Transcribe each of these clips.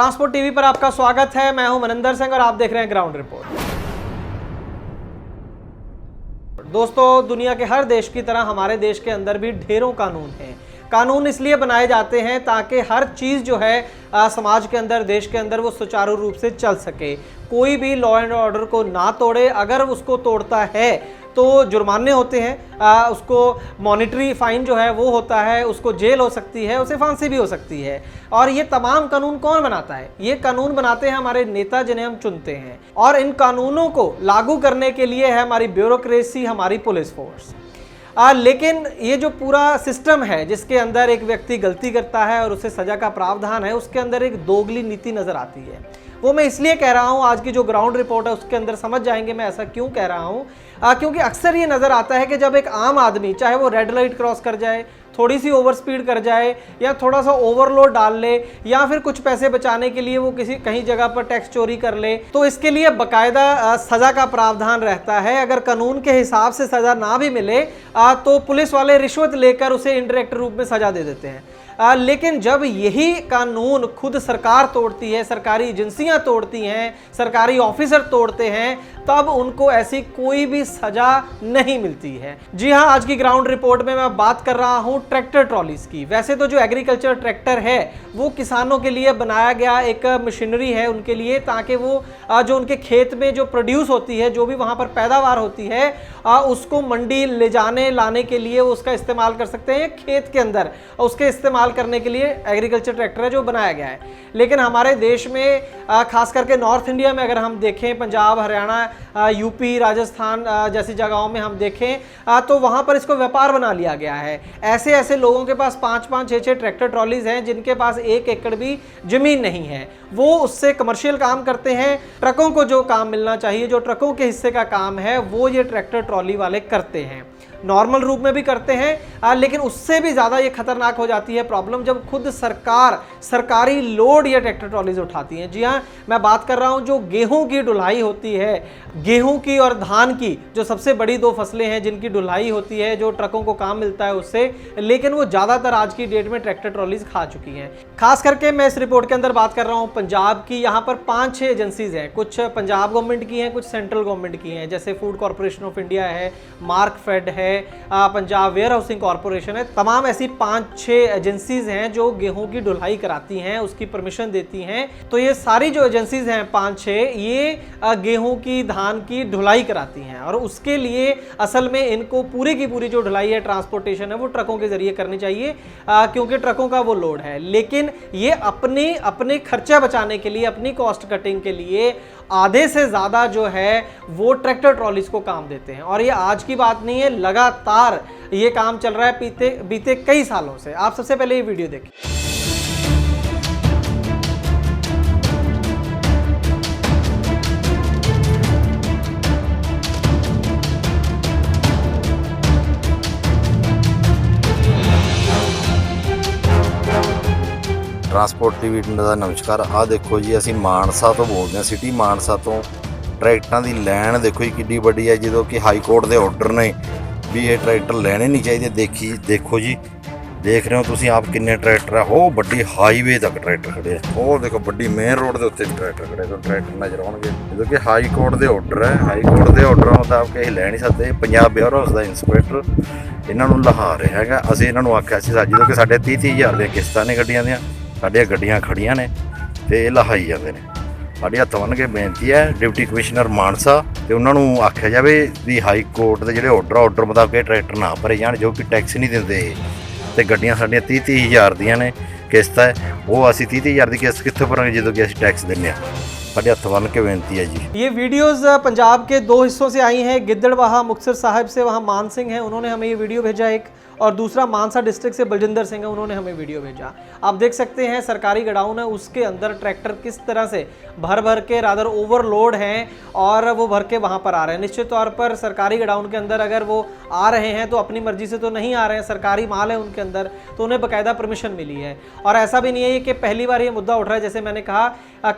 Transport TV पर आपका स्वागत है। मैं हूं मनिंदर सिंह और आप देख रहे हैं ग्राउंड रिपोर्ट। दोस्तों, दुनिया के हर देश की तरह हमारे देश के अंदर भी ढेरों कानून हैं। कानून इसलिए बनाए जाते हैं ताकि हर चीज़ जो है समाज के अंदर, देश के अंदर वो सुचारू रूप से चल सके। कोई भी लॉ एंड ऑर्डर को ना तोड़े, अगर उसको तोड़ता है तो जुर्माने होते हैं, उसको मॉनिटरी फाइन जो है वो होता है, उसको जेल हो सकती है, उसे फांसी भी हो सकती है। और ये तमाम कानून कौन बनाता है? ये कानून बनाते हैं हमारे नेता, जिन्हें हम चुनते हैं। और इन कानूनों को लागू करने के लिए है हमारी ब्यूरोक्रेसी, हमारी पुलिस फोर्स। लेकिन ये जो पूरा सिस्टम है जिसके अंदर एक व्यक्ति गलती करता है और उसे सजा का प्रावधान है, उसके अंदर एक दोगली नीति नजर आती है। वो मैं इसलिए कह रहा हूँ, आज की जो ग्राउंड रिपोर्ट है उसके अंदर समझ जाएंगे मैं ऐसा क्यों कह रहा हूँ। क्योंकि अक्सर ये नज़र आता है कि जब एक आम आदमी, चाहे वो रेड लाइट क्रॉस कर जाए, थोड़ी सी ओवर स्पीड कर जाए, या थोड़ा सा ओवरलोड डाल ले, या फिर कुछ पैसे बचाने के लिए वो कहीं जगह पर टैक्स चोरी कर ले, तो इसके लिए बाकायदा सज़ा का प्रावधान रहता है। अगर कानून के हिसाब से सज़ा ना भी मिले तो पुलिस वाले रिश्वत लेकर उसे इनडायरेक्ट रूप में सज़ा दे देते हैं। लेकिन जब यही कानून खुद सरकार तोड़ती है, सरकारी एजेंसियां तोड़ती हैं, सरकारी ऑफिसर तोड़ते हैं, तब उनको ऐसी कोई भी सजा नहीं मिलती है। जी हां, आज की ग्राउंड रिपोर्ट में मैं बात कर रहा हूं ट्रैक्टर ट्रॉलीज की। वैसे तो जो एग्रीकल्चर ट्रैक्टर है वो किसानों के लिए बनाया गया एक मशीनरी है उनके लिए, ताकि वो जो उनके खेत में जो प्रोड्यूस होती है, जो भी वहां पर पैदावार होती है, उसको मंडी ले जाने लाने के लिए वो उसका इस्तेमाल कर सकते हैं। खेत के अंदर उसके इस्तेमाल करने के लिए एग्रीकल्चर ट्रैक्टर है जो बनाया गया है। लेकिन हमारे देश में खास करके नॉर्थ इंडिया में अगर हम देखें, पंजाब, हरियाणा, यूपी, राजस्थान जैसी जगहों में हम देखें तो वहां पर इसको व्यापार बना लिया गया है। ऐसे ऐसे लोगों के पास 5-5, 6-6 ट्रैक्टर ट्रॉलीज हैं जिनके पास 1 एकड़ भी जमीन नहीं है। वो उससे कमर्शियल काम करते हैं। ट्रकों को जो काम मिलना चाहिए, जो ट्रकों के हिस्से का काम है, वो ये ट्रैक्टर ट्रॉली वाले करते हैं। नॉर्मल रूप में भी करते हैं, लेकिन उससे भी ज़्यादा ये खतरनाक हो जाती है प्रॉब्लम जब खुद सरकारी लोड या ट्रैक्टर ट्रॉलीज उठाती हैं। जी हाँ, मैं बात कर रहा हूँ जो गेहूं की ढुलाई होती है, गेहूं की और धान की, जो सबसे बड़ी 2 फसलें हैं जिनकी ढुलाई होती है, जो ट्रकों को काम मिलता है उससे, लेकिन वो ज़्यादातर आज की डेट में ट्रैक्टर ट्रॉलीज खा चुकी हैं। खास करके मैं इस रिपोर्ट के अंदर बात कर रहा हूँ पंजाब की। यहाँ पर 5-6 एजेंसीज हैं, कुछ पंजाब गवर्नमेंट की हैं, कुछ सेंट्रल गवर्नमेंट की हैं, जैसे फूड कॉर्पोरेशन ऑफ इंडिया है, मार्कफेड है, पंजाब वेयर हाउसिंग कॉर्पोरेशन है। तमाम ऐसी 5-6 एजेंसीज हैं जो गेहूं की ढुलाई कराती हैं, उसकी परमिशन देती हैं। तो ये सारी जो एजेंसीज हैं 5-6, ये गेहूं की, धान की ढुलाई कराती हैं, और उसके लिए असल में इनको पूरी की पूरी जो ढुलाई है, ट्रांसपोर्टेशन है, वो ट्रकों के जरिए करनी चाहिए, क्योंकि ट्रकों का वो लोड है। लेकिन ये अपने खर्चा बचाने के लिए, अपनी कॉस्ट कटिंग के लिए आधे से ज़्यादा जो है वो ट्रैक्टर ट्रॉलीज को काम देते हैं। और ये आज की बात नहीं है, लगातार ये काम चल रहा है बीते कई सालों से। आप सबसे पहले ये वीडियो देखें। ट्रांसपोर्ट टीवी ਦਾ ਨਮਸਕਾਰ। ਆ ਦੇਖੋ ਜੀ, ਅਸੀਂ ਮਾਨਸਾ ਤੋਂ ਬੋਲਦੇ ਹਾਂ, ਸਿਟੀ ਮਾਨਸਾ ਤੋਂ। ਟਰੈਕਟਰਾਂ ਦੀ ਲਾਈਨ ਦੇਖੋ ਜੀ ਕਿੱਡੀ ਵੱਡੀ ਹੈ, ਜਦੋਂ ਕਿ ਹਾਈ ਕੋਰਟ ਦੇ ਆਰਡਰ ਨੇ ਵੀ ਇਹ ਟਰੈਕਟਰ ਲੈਣੇ ਨਹੀਂ ਚਾਹੀਦੇ। ਦੇਖੋ ਜੀ, ਦੇਖ ਰਹੇ ਹੋ ਤੁਸੀਂ ਆਪ ਕਿੰਨੇ ਟਰੈਕਟਰ ਆ। ਉਹ ਵੱਡੀ ਹਾਈਵੇ ਤੱਕ ਟਰੈਕਟਰ ਖੜੇ ਆ। ਉਹ ਦੇਖੋ ਵੱਡੀ ਮੇਨ ਰੋਡ ਦੇ ਉੱਤੇ ਵੀ ਟਰੈਕਟਰ ਖੜੇ, ਤੁਹਾਨੂੰ ਟਰੈਕਟਰ ਨਜ਼ਰ ਆਉਣਗੇ। ਜਦੋਂ ਕਿ ਹਾਈ ਕੋਰਟ ਦੇ ਆਰਡਰ ਹੈ, ਹਾਈ ਕੋਰਟ ਦੇ ਆਰਡਰਾਂ ਮੁਤਾਬਕ ਇਹ ਲੈ ਨਹੀਂ ਸਕਦੇ। ਪੰਜਾਬ ਵੇਅਰ ਹਾਊਸ ਦਾ ਇੰਸਪੈਕਟਰ ਇਹਨਾਂ ਨੂੰ ਲਹਾ ਰਿਹਾ ਹੈਗਾ। ਅਸੀਂ ਇਹਨਾਂ ਨੂੰ ਆਖਿਆ ਸੀ, ਜਦੋਂ ਕਿ ਸਾਡੇ 30-30 ਹਜ਼ਾਰ ਦੀਆਂ ਕਿਸ਼ਤਾਂ ਨੇ ਗੱਡੀਆਂ ਦੀਆਂ, ਸਾਡੀਆਂ ਗੱਡੀਆਂ ਖੜੀਆਂ ਨੇ ਤੇ ਇਹ ਲਹਾਈ ਜਾਂਦੇ ਨੇ। ਸਾਡੇ ਹੱਥ ਬੰਨ੍ਹ ਕੇ ਬੇਨਤੀ ਹੈ ਡਿਪਟੀ ਕਮਿਸ਼ਨਰ ਮਾਨਸਾ ਤੇ ਉਹਨਾਂ ਨੂੰ ਆਖਿਆ ਜਾਵੇ ਵੀ ਹਾਈ ਕੋਰਟ ਦੇ ਜਿਹੜੇ ਆਰਡਰ ਮੁਤਾਬਕ ਇਹ ਟਰੈਕਟਰ ਨਾ ਭਰੇ ਜਾਣ, ਜੋ ਕਿ ਟੈਕਸ ਨਹੀਂ ਦਿੰਦੇ। ਤੇ ਗੱਡੀਆਂ ਸਾਡੀਆਂ 30-30 ਹਜ਼ਾਰ ਦੀਆਂ ਨੇ ਕਿਸ਼ਤ ਹੈ, ਉਹ ਅਸੀਂ 30-30 ਹਜ਼ਾਰ ਦੀ ਕਿਸ਼ਤ ਕਿੱਥੋਂ ਭਰਾਂਗੇ ਜਦੋਂ कि ਅਸੀਂ टैक्स देने साढ़े हथ बन के बेनती है जी। ये वीडियोस पंजाब के 2 हिस्सों से आई हैं। गिद्दड़बाहा मुक्तसर साहिब से वहाँ मान सिंह हैं, उन्होंने हमें ये वीडियो भेजा एक, और दूसरा मानसा डिस्ट्रिक्ट से बलजिंदर सिंह है, उन्होंने हमें वीडियो भेजा। आप देख सकते हैं सरकारी गडाउन है, उसके अंदर ट्रैक्टर किस तरह से भर के रादर ओवरलोड हैं और वो भर के वहाँ पर आ रहे हैं। निश्चित तौर पर सरकारी गडाउन के अंदर अगर वो आ रहे हैं तो अपनी मर्जी से तो नहीं आ रहे हैं, सरकारी माल है उनके अंदर, तो उन्हें बाकायदा परमिशन मिली है। और ऐसा भी नहीं है कि पहली बार ये मुद्दा उठ रहा है। जैसे मैंने कहा,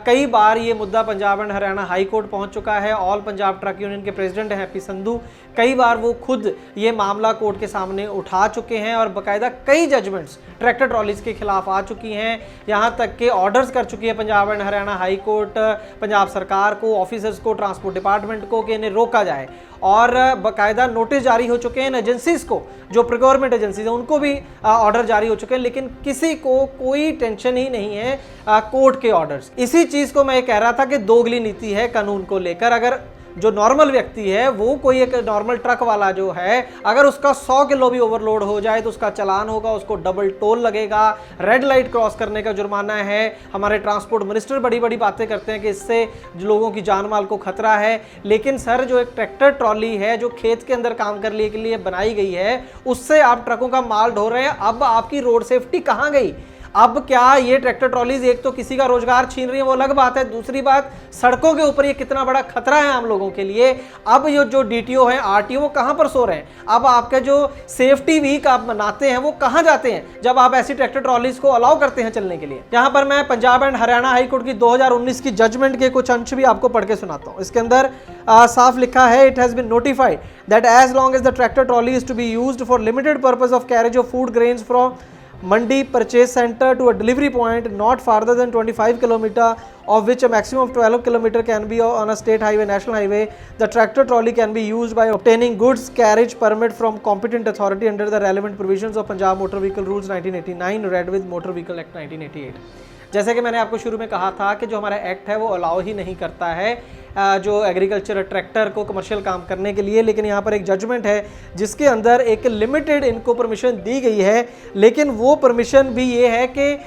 कई बार ये मुद्दा Punjab and Haryana high court पहुंच चुका है। ऑल पंजाब ट्रक यूनियन के प्रेसिडेंट हैं हैप्पी संधू, कई बार वो खुद ये मामला कोर्ट के सामने उठा चुके हैं और बाकायदा कई जजमेंट्स ट्रैक्टर ट्रॉलीज के खिलाफ आ चुकी हैं। यहाँ तक के ऑर्डर्स कर चुकी है Punjab and Haryana high court Punjab सरकार को, ऑफिसर्स को, ट्रांसपोर्ट डिपार्टमेंट को कि इन्हें रोका जाए। और बाकायदा नोटिस जारी हो चुके हैं इन एजेंसीज को, जो प्रोक्योरमेंट एजेंसीज हैं उनको भी ऑर्डर जारी हो चुके हैं, लेकिन किसी को कोई टेंशन ही नहीं है कोर्ट के ऑर्डर्स। इसी चीज को मैं कह रहा था कि दोगली नीति है कानून को लेकर। अगर जो नॉर्मल व्यक्ति है, वो कोई एक नॉर्मल ट्रक वाला जो है, अगर उसका 100 किलो भी ओवरलोड हो जाए तो उसका चालान होगा, उसको डबल टोल लगेगा, रेड लाइट क्रॉस करने का जुर्माना है। हमारे ट्रांसपोर्ट मिनिस्टर बड़ी बड़ी बातें करते हैं कि इससे लोगों की जान माल को खतरा है, लेकिन सर जो एक ट्रैक्टर ट्रॉली है जो खेत के अंदर काम करने के लिए बनाई गई है, उससे आप ट्रकों का माल ढो रहे हैं। अब आपकी रोड सेफ्टी कहाँ गई? अब क्या ये ट्रैक्टर ट्रॉलीज एक तो किसी का रोजगार छीन रही है, वो अलग बात है, दूसरी बात सड़कों के ऊपर ये कितना बड़ा खतरा है आम लोगों के लिए। अब ये जो डीटीओ है, आरटीओ, वो कहां पर सो रहे हैं? अब आपके जो सेफ्टी वीक आप मनाते हैं वो कहां जाते हैं जब आप ऐसी ट्रैक्टर ट्रॉलीज को अलाउ करते हैं चलने के लिए? यहां पर मैं Punjab and Haryana high court की 2019 की जजमेंट के कुछ अंश भी आपको पढ़ के सुनाता हूं। इसके अंदर साफ लिखा है, it has been notified that as long as the tractor trolley is to be used for limited purpose of carriage of food grains from Mandi purchase center to a delivery point not farther than 25 km, of which a maximum of 12 km can be on a state highway, national highway. The tractor trolley can be used by obtaining goods carriage permit from competent authority under the relevant provisions of Punjab Motor Vehicle Rules 1989 read with Motor Vehicle Act 1988। जैसे कि मैंने आपको शुरू में कहा था कि जो हमारा एक्ट है वो अलाउ ही नहीं करता है जो एग्रीकल्चर ट्रैक्टर को कमर्शियल काम करने के लिए, लेकिन यहाँ पर एक जजमेंट है जिसके अंदर एक लिमिटेड इनको परमिशन दी गई है। लेकिन वो परमिशन भी ये है कि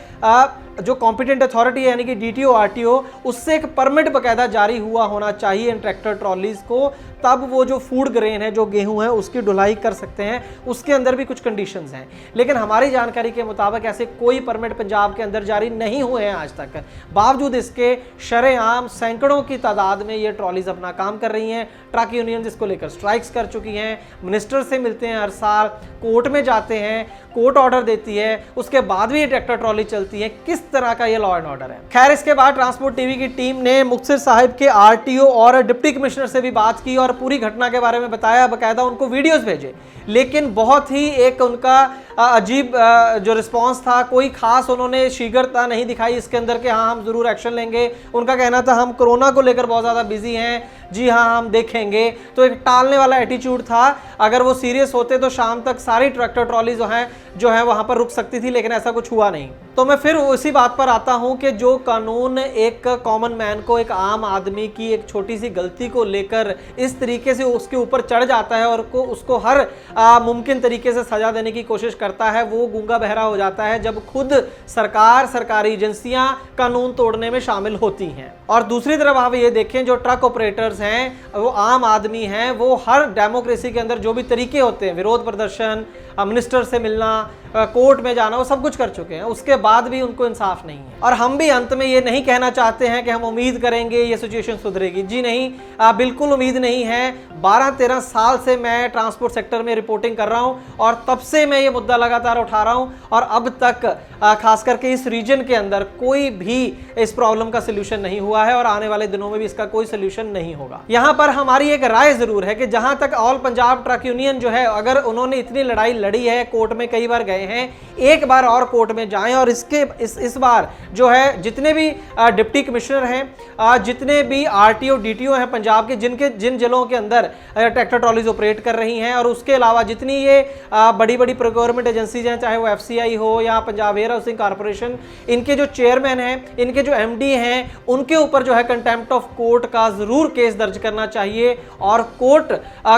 जो कॉम्पिटेंट अथॉरिटी है यानी कि डीटीओ, आरटीओ, उससे एक परमिट बाकायदा जारी हुआ होना चाहिए इन ट्रैक्टर ट्रॉलीज को, तब वो जो फूड ग्रेन है, जो गेहूं है, उसकी ढुलाई कर सकते हैं। उसके अंदर भी कुछ कंडीशंस हैं, लेकिन हमारी जानकारी के मुताबिक ऐसे कोई परमिट पंजाब के अंदर जारी नहीं हुए हैं आज तक। बावजूद इसके शरेआम सैकड़ों की तादाद में ये ट्रॉलीज अपना काम कर रही हैं। ट्रक यूनियन इसको लेकर स्ट्राइक्स कर चुकी हैं, मिनिस्टर से मिलते हैं हर साल, कोर्ट में जाते हैं, कोर्ट ऑर्डर देती है, उसके बाद भी ये ट्रैक्टर ट्रॉली चलती है। किस तरह का ये लॉ एंड ऑर्डर है? खैर, इसके बाद ट्रांसपोर्ट टीवी की टीम ने मुक्तसर साहिब के आरटीओ और डिप्टी कमिश्नर से भी बात की और पूरी घटना के बारे में बताया, बाकायदा उनको वीडियोस भेजे, लेकिन बहुत ही एक उनका अजीब जो रिस्पांस था, कोई खास उन्होंने शीघ्रता नहीं दिखाई इसके अंदर कि हाँ हम जरूर एक्शन लेंगे। उनका कहना था हम कोरोना को लेकर बहुत ज़्यादा बिजी हैं, जी हाँ हम देखेंगे। तो एक टालने वाला एटीट्यूड था। अगर वो सीरियस होते तो शाम तक सारी ट्रैक्टर ट्रॉली जो है वहाँ पर रुक सकती थी, लेकिन ऐसा कुछ हुआ नहीं। तो मैं फिर उसी बात पर आता हूँ कि जो कानून एक कॉमन मैन को, एक आम आदमी की एक छोटी सी गलती को लेकर इस तरीके से उसके ऊपर चढ़ जाता है और उसको हर मुमकिन तरीके से सजा देने की कोशिश करता है, वो गूंगा बहरा हो जाता है जब खुद सरकार, सरकारी एजेंसियां कानून तोड़ने में शामिल होती हैं। और दूसरी तरफ आप ये देखें, जो ट्रक ऑपरेटर्स हैं, वो आम आदमी हैं, वो हर डेमोक्रेसी के अंदर जो भी तरीके होते हैं, विरोध प्रदर्शन, मिनिस्टर से मिलना, कोर्ट में जाना, वो सब कुछ कर चुके हैं, उसके बाद भी उनको इंसाफ नहीं है। और हम भी अंत में ये नहीं कहना चाहते हैं कि हम उम्मीद करेंगे ये सिचुएशन सुधरेगी, जी नहीं, बिल्कुल उम्मीद नहीं है। 12-13 साल से मैं ट्रांसपोर्ट सेक्टर में रिपोर्टिंग कर रहा हूं और तब से मैं ये मुद्दा लगातार उठा रहा हूं, और अब तक खास करके इस रीजन के अंदर कोई भी इस प्रॉब्लम का सोल्यूशन नहीं हुआ है और आने वाले दिनों में भी इसका कोई सोल्यूशन नहीं होगा। यहां पर हमारी एक राय जरूर है कि जहां तक ऑल पंजाब ट्रक यूनियन जो है, अगर उन्होंने इतनी लड़ाई लड़ी है, कोर्ट में कई बार गए हैं, एक बार और कोर्ट में जाएं और इस बार जो है जितने भी डिप्टी कमिश्नर हैं, जितने भी आरटीओ, डीटीओ हैं पंजाब के, जिन जिलों के अंदर ट्रैक्टर ट्रॉलीज ऑपरेट कर रही हैं, और उसके अलावा जितनी ये बड़ी बड़ी प्रोक्योरमेंट एजेंसीज हैं, चाहे वो एफसीआई हो या पंजाब वेयर हाउसिंग कॉर्पोरेशन, इनके जो चेयरमैन हैं, इनके जो एमडी हैं, उनके ऊपर जो है कंटेम्प्ट ऑफ कोर्ट का जरूर केस दर्ज करना चाहिए और कोर्ट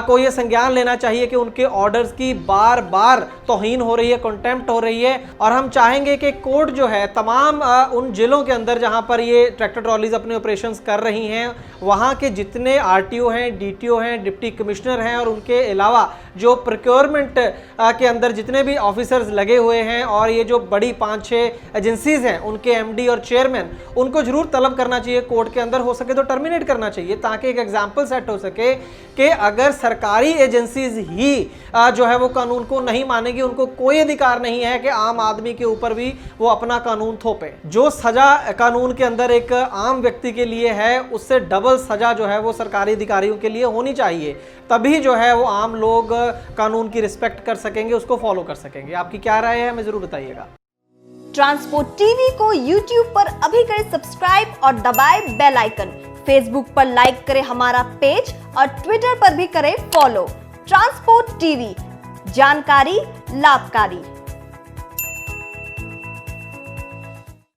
को यह संज्ञान लेना चाहिए कि उनके ऑर्डर्स की बार बार तौहीन हो रही है, कंटेम्प्ट हो रही है। और हम चाहेंगे कि कोर्ट जो है तमाम उन जिलों के अंदर जहां पर ये ट्रैक्टर ट्रॉलीज अपने ऑपरेशंस कर रही हैं, वहां के जितने आरटीओ हैं, डीटीओ हैं, डिप्टी कमिश्नर हैं, और उनके अलावा जो प्रोक्योरमेंट के अंदर जितने भी ऑफिसर्स लगे हुए हैं और ये जो बड़ी 5-6 एजेंसीज हैं, उनके एमडी और चेयरमैन, उनको जरूर तलब करना चाहिए चाहिए, कोर्ट के अंदर हो सके तो टर्मिनेट करना चाहिए, ताकि एक एग्जाम्पल सेट हो सके कि अगर सरकारी एजेंसीज ही जो है वो कानून को नहीं मानेगी, उनको कोई अधिकार नहीं है कि आम आदमी के ऊपर भी वो अपना कानून थोपे। जो सजा कानून के अंदर एक आम व्यक्ति के लिए है, उससे डबल सजा जो है वो सरकारी अधिकारियों के लिए होनी चाहिए, तभी जो है वो आम लोग कानून की रिस्पेक्ट कर सकेंगे, उसको फॉलो कर सकेंगे। आपकी क्या राय है, हमें जरूर बताइएगा। ट्रांसपोर्ट टीवी को YouTube पर अभी करें सब्सक्राइब और दबाएं बेल आइकन। फेसबुक पर लाइक करें हमारा पेज और ट्विटर पर भी करें फॉलो। ट्रांसपोर्ट टीवी, जानकारी लाभकारी।